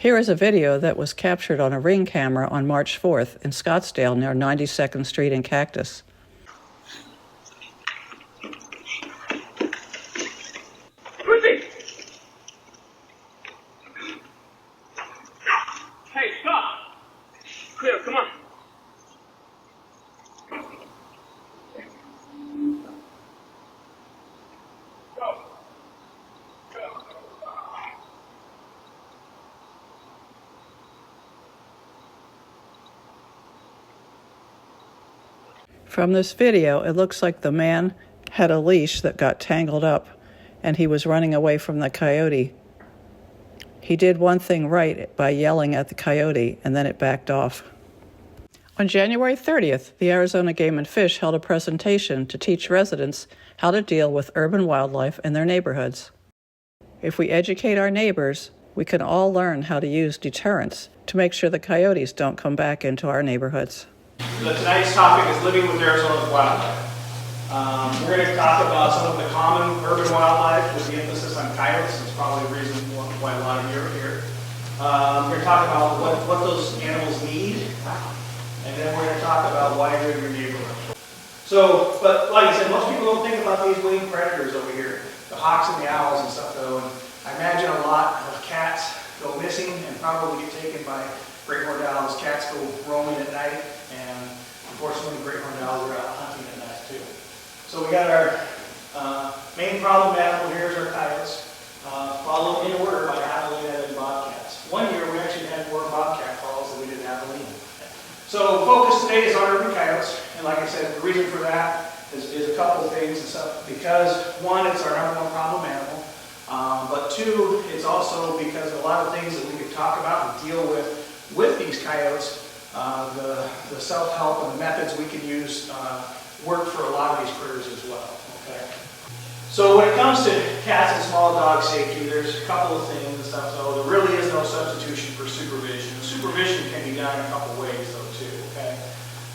Here is a video that was captured on a Ring camera on March 4th in Scottsdale near 92nd Street and Cactus. Hey, stop! Clear, come on. Go. Go. From this video, it looks like the man had a leash that got tangled up and he was running away from the coyote. He did one thing right by yelling at the coyote, and then it backed off. On January 30th, the Arizona Game and Fish held a presentation to teach residents how to deal with urban wildlife in their neighborhoods. If we educate our neighbors, we can all learn how to use deterrence to make sure the coyotes don't come back into our neighborhoods. Tonight's topic is living with Arizona's wildlife. We're going to talk about some of the common urban wildlife with the emphasis on coyotes. That's probably the reason why a lot of you are here. We're going to talk about what those animals need, and then we're going to talk about why they're in your neighborhood. So, but like I said, most people don't think about these winged predators over here, the hawks and the owls and stuff though, and I imagine a lot of cats go missing and probably get taken by great horned owls. Cats go roaming at night, and unfortunately great horned owls are out hunting at night too. So we got our main problem animal here is our coyotes, followed in order by javelina and bobcats. One year we actually had more bobcat calls than we did javelina. So focus today is on urban coyotes, and like I said, the reason for that is a couple of things and stuff. Because one, it's our number one problem animal, but two, it's also because a lot of things that we could talk about and deal with these coyotes, the self-help and the methods we can use work for a lot of these critters as well. Okay. So when it comes to cats and small dog safety, there's a couple of things and stuff. So there really is no substitution for supervision. Supervision can be done in a couple ways though too. Okay.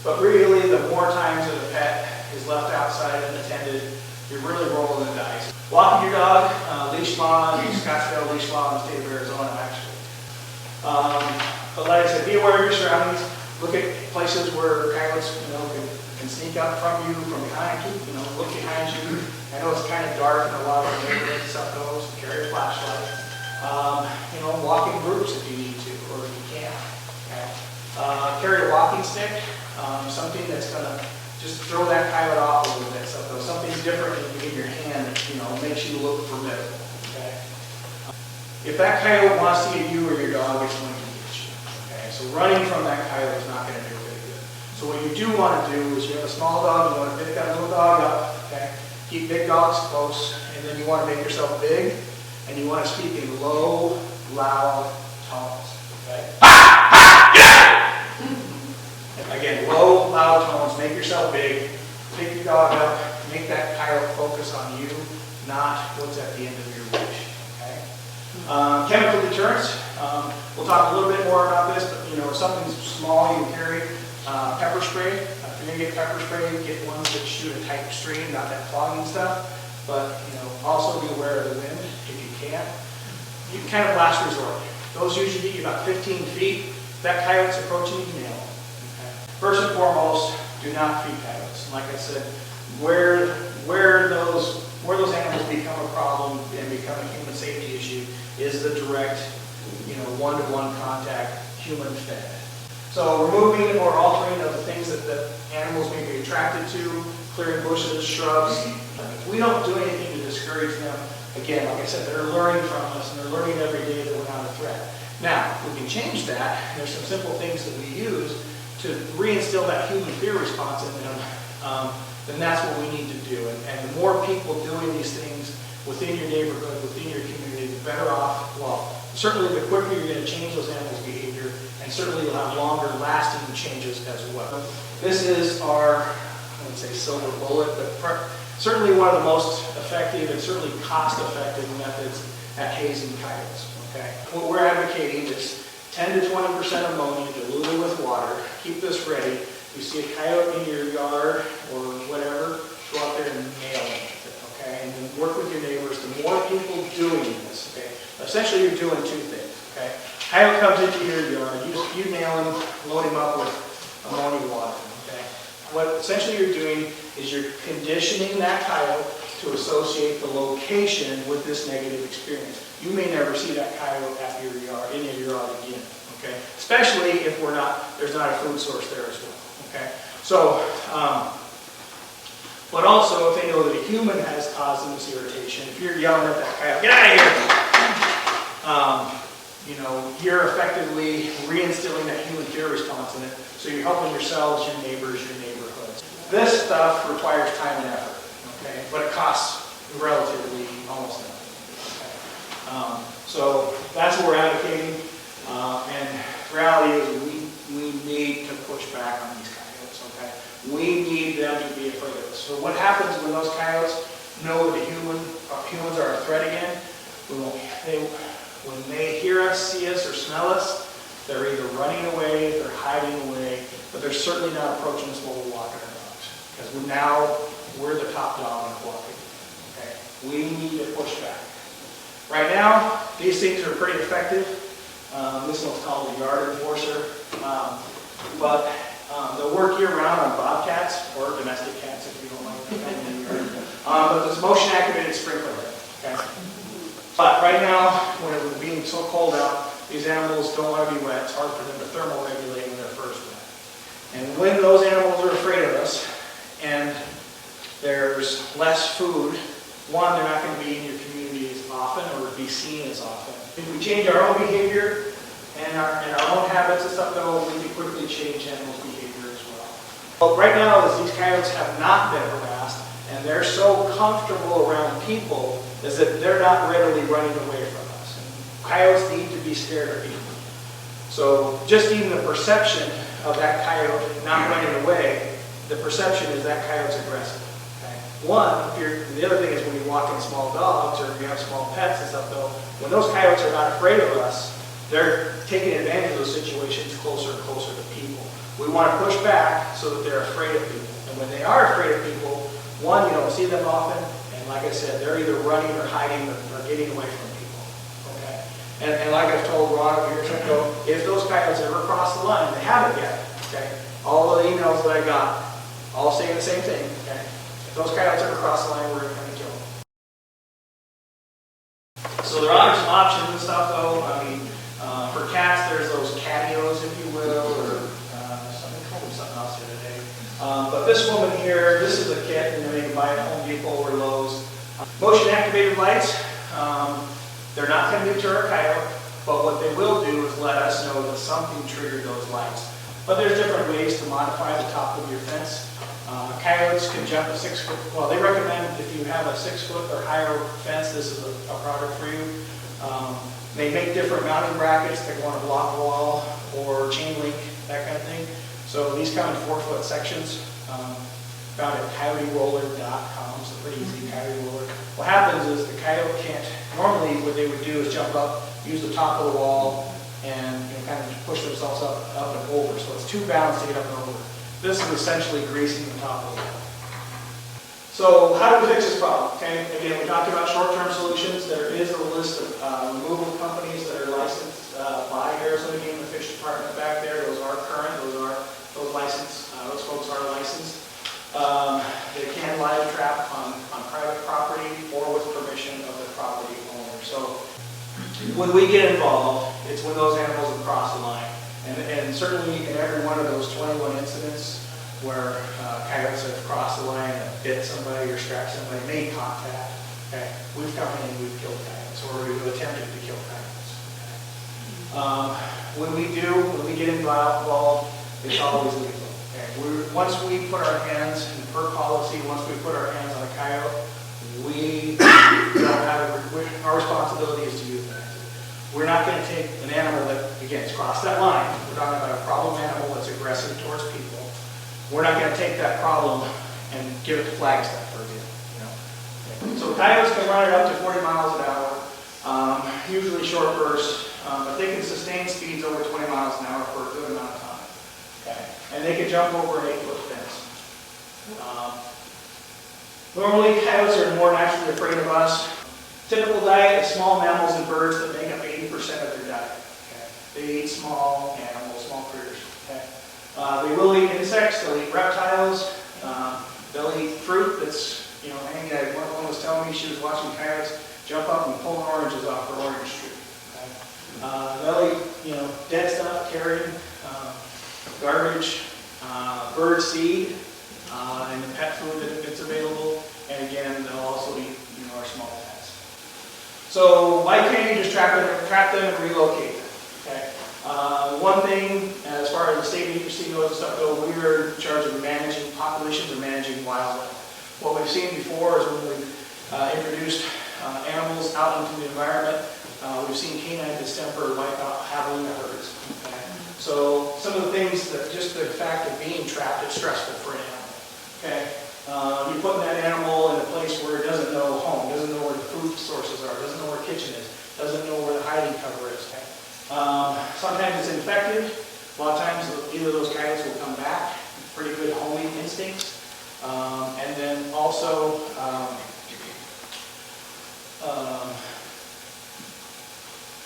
But really, the more times that a pet is left outside unattended, you're really rolling the dice. Walking your dog, Leash Law, Scottsdale Leash Law in the state of Arizona actually. But like I said, be aware of your surroundings. Look at places where coyotes, can sneak up from you, from behind you. Look behind you. I know it's kind of dark in a lot of neighborhoods, stuff goes. Carry a flashlight. Walk in groups if you need to, or if you can. Okay. Carry a walking stick. Something that's going to just throw that coyote off a little bit. Something different in your hand that makes you look formidable. Okay. If that coyote wants to get you or your dog, it's going to get you. Okay. So running from that coyote is not going to do really good. So what you do want to do is you have a small dog, you want to pick that little dog up. Okay. Keep big dogs close, and then you want to make yourself big, and you want to speak in low, loud tones. Okay. Again, low, loud tones. Make yourself big. Pick your dog up. Make that coyote focus on you, not what's at the end of your leash. Okay. Chemical deterrence. We'll talk a little bit more about this, but something small you can carry. Pepper spray. If you're going to get pepper spray, get ones that shoot a tight stream, not that clogging stuff. But also be aware of the wind if you can. You kind of last resort. Those usually get you about 15 feet. If that coyote's approaching, you can nail them. Okay. First and foremost, do not feed coyotes. And like I said, where those animals become a problem and become a human safety issue is the direct, one-to-one contact, human-fed. So removing or altering of the things that the animals may be attracted to, clearing bushes, shrubs. We don't do anything to discourage them. Again, like I said, they're learning from us, and they're learning every day that we're not a threat. Now, we can change that. There's some simple things that we use to reinstill that human fear response in them. Then that's what we need to do. And the more people doing these things within your neighborhood, within your community, the better off. Well, certainly the quicker you're going to change those animals' behavior, and certainly you'll have longer lasting changes as well. This is our, I wouldn't say silver bullet, but certainly one of the most effective and certainly cost-effective methods at hazing coyotes. Okay. What we're advocating is 10 to 20% ammonia diluted with water. Keep this ready. You see a coyote in your yard or whatever, go out there and nail it. Okay, and then work with your neighbors. The more people doing this, okay, essentially you're doing two things. Okay, Coyote comes into your yard, you nail him, load him up with ammonia water, okay? What essentially you're doing is you're conditioning that coyote to associate the location with this negative experience. You may never see that coyote at your yard, in your yard again, okay? Especially if there's not a food source there as well, okay? So, but also if they know that a human has caused them this irritation, if you're yelling at that coyote, get out of here! You know, you're effectively reinstilling that human fear response in it, so you're helping yourselves, your neighbors, your neighborhoods. This stuff requires time and effort, okay, but it costs relatively almost nothing. Okay? So that's what we're advocating, and the reality is we need to push back on these coyotes, okay? We need them to be afraid of us. So what happens when those coyotes know that humans are a threat again? When they hear us, see us, or smell us, they're either running away, they're hiding away, but they're certainly not approaching us while we're walking our dogs. Because we're the top dog in the walking. Okay? We need to push back. Right now, these things are pretty effective. This one's called the yard enforcer. But they'll work year-round on bobcats or domestic cats if you don't like them in your yard. But there's motion-activated sprinkler head. Okay? But right now, when it was being so cold out, these animals don't want to be wet. It's hard for them to thermoregulate when they're first wet. And when those animals are afraid of us, and there's less food, one, they're not going to be in your community as often or be seen as often. If we change our own behavior and our own habits and stuff, though, we can quickly change animals' behavior as well. But right now, as these coyotes have not been harassed, and they're so comfortable around people, is that they're not readily running away from us. And coyotes need to be scared of people. So just even the perception of that coyote not running away, the perception is that coyote's aggressive. Okay? The other thing is when you walk in small dogs or if you have small pets and stuff though, when those coyotes are not afraid of us, they're taking advantage of those situations closer and closer to people. We want to push back so that they're afraid of people. And when they are afraid of people, one, you don't see them often, and like I said, they're either running or hiding or getting away from people. Okay? And like I've told Ron over here, if those coyotes ever cross the line, they haven't yet. Okay? All the emails that I got, all saying the same thing. Okay? If those coyotes ever cross the line, we're going to kill them. So there are some options and stuff, though. I mean, for cats, there's those Catios, if you will, or something else here today. But this woman here, this is a kit, and you can buy it at Home Depot or Lowe's. Motion-activated lights, they're not going to deter a coyote, but what they will do is let us know that something triggered those lights. But there's different ways to modify the top of your fence. Coyotes can jump a 6 foot, well, they recommend if you have a 6 foot or higher fence, this is a product for you. They make different mounting brackets that go on a block wall or chain link, that kind of thing. So these come in 4 foot sections. Found at CoyoteRoller.com, so pretty easy, Coyote Roller. What happens is the coyote can't, normally what they would do is jump up, use the top of the wall, and kind of push themselves up and over. So it's too balanced to get up and over. This is essentially greasing the top of the wall. So how do we fix this problem? Okay, again, we talked about short-term solutions. There is a list of removal companies that are licensed by Arizona Game and Fish Department back there. Those are current. Those licensed. Those folks are licensed. They can live trap on private property or with permission of the property owner. So when we get involved, it's when those animals have crossed the line. And certainly in every one of those 21 incidents where coyotes have crossed the line and bit somebody or scratched somebody, made contact, okay, we've come in and we've killed coyotes, or we've attempted to kill coyotes. Okay. When we get involved, it's always lethal. Okay. Once we put our hands, and per policy, once we put our hands on a coyote, our responsibility is to euthanize it. We're not going to take an animal that, again, has crossed that line. We're talking about a problem animal that's aggressive towards people. We're not going to take that problem and give it to Flagstaff for a deal. So coyotes can run it up to 40 miles an hour, usually short bursts, but they can sustain speeds over 20 miles an hour for a good amount of time. Okay. And they can jump over an 8 foot fence. Normally, coyotes are more naturally afraid of us. Typical diet is small mammals and birds that make up 80% of their diet. Okay. They eat small animals, small critters. Okay? They will eat insects. They'll eat reptiles. They'll eat fruit that's, hanging. One was telling me she was watching coyotes jump up and pull oranges off her orange tree. Okay? They'll eat, dead stuff, carrion, garbage, bird seed, and the pet food that's available. And again, they'll also eat, our small pets. So why can't you just trap them and relocate them? Okay. One thing, as far as the state agency goes and stuff goes, we are in charge of managing populations and managing wildlife. What we've seen before is when we've introduced animals out into the environment, we've seen canine distemper wipe out javelina herds. Okay. So some of the things that just the fact of being trapped is stressful for an animal. Okay. You're putting that animal in a place where it doesn't know home, doesn't know where the food sources are, doesn't know where kitchen is, doesn't know where the hiding cover is. Okay. Sometimes it's infected. A lot of times either of those coyotes will come back, pretty good homing instincts. And then also,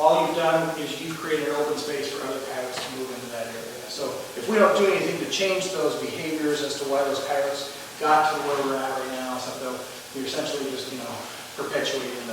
all you've done is you've created an open space for other coyotes to move into that area. So if we don't do anything to change those behaviors as to why those coyotes got to where we're at right now, so we're essentially just, perpetuating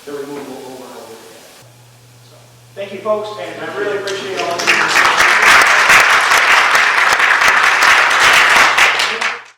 the removal over and over again. So, thank you, folks, and I really appreciate all of you.